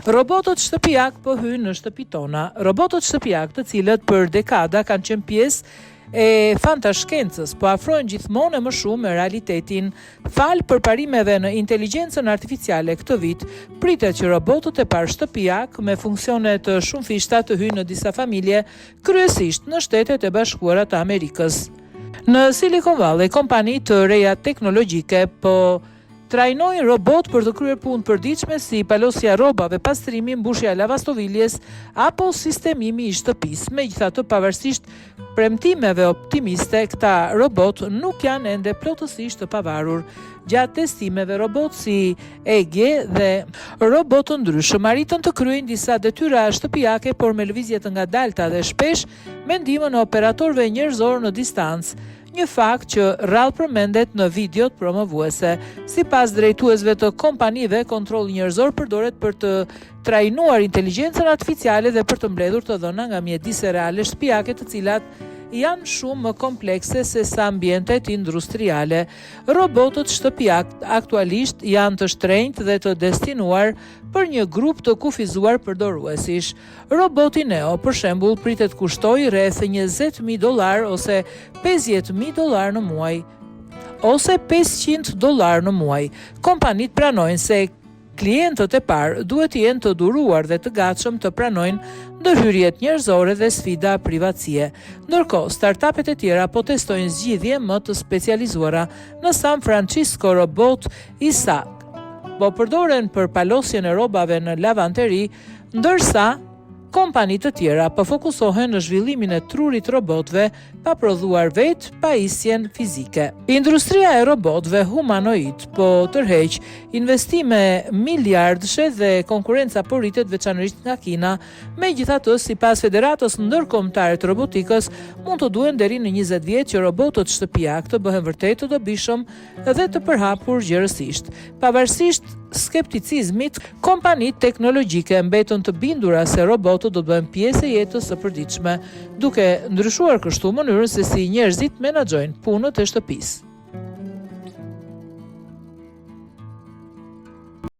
Robotët shtëpiak po hynë në shtëpi tona. Robotët shtëpiak, të cilët për dekada kanë qenë pjesë e fantashkencës, po afrojnë gjithmonë e më shumë me realitetin. Falë përparimeve në inteligjencën artificiale këtë vit, pritet që robotët e parë shtëpiak me funksione të shumëfishta të hyjnë në disa familje, kryesisht në Shtetet e Bashkuara të Amerikës. Në Silicon Valley, kompani të reja teknologjike po trajnojnë robot për të kryer punë përditshme si palosja rrobave, pastrimi, mbushja lavastoviljes apo sistemimi i shtëpisë. Megjithatë, pavarësisht premtimeve optimiste, këta robot nuk janë ende plotësisht të pavarur. Gjatë testimeve, robot si EG dhe robot të ndryshëm arritën të kryejnë disa detyra shtëpiake, por me lëvizje të ngadalta dhe shpesh me ndihmën e operatorëve njerëzor në distancë. Një fakt që rrallë përmendet në videot promovuese. Sipas drejtuesve të kompanive, kontrolli njerëzor përdoret për të trajnuar inteligjencën artificiale dhe për të mbledhur të dhëna nga mjedise reale shtëpiake, të cilat janë shumë më komplekse se sa ambientet industriale. Robotët shtëpiak aktualisht janë të shtrenjtë dhe të destinuar për një grup të kufizuar përdoruesish. Roboti Neo, për shembull, pritet kushtoj rreth $20,000 ose $50,000 në muaj, ose $500 në muaj. Kompanitë pranojnë se klientët e parë duhet të jenë të duruar dhe të gatshëm të pranojnë ndërhyrjet njerëzore dhe sfida privatësie. Ndërkohë, startupet e tjera po testojnë zgjidhje më të specializuara. Në San Francisco, robot Isaac po përdoren për palosjen e rrobave në lavanteri, ndërsa kompanitë të tjera po fokusohen në zhvillimin e trurit robotëve pa prodhuar vetë pajisjen fizike. Industria e robotëve humanoid po tërheq investime miliardëshe dhe konkurenca po rritet veçanërisht nga Kina. Megjithatë, sipas Federatës Ndërkombëtare të Robotikës, mund të duhen deri në 20 vjet që robotët shtëpiak të bëhen vërtet të dobishëm dhe të përhapur gjerësisht. Pavarësisht skepticizmit, kompanitë teknologjike mbetën të bindura se robotët do të bëhen pjesë e jetës së përditshme, duke ndryshuar kështu mënyrën se si njerëzit menaxhojnë punët e shtëpisë.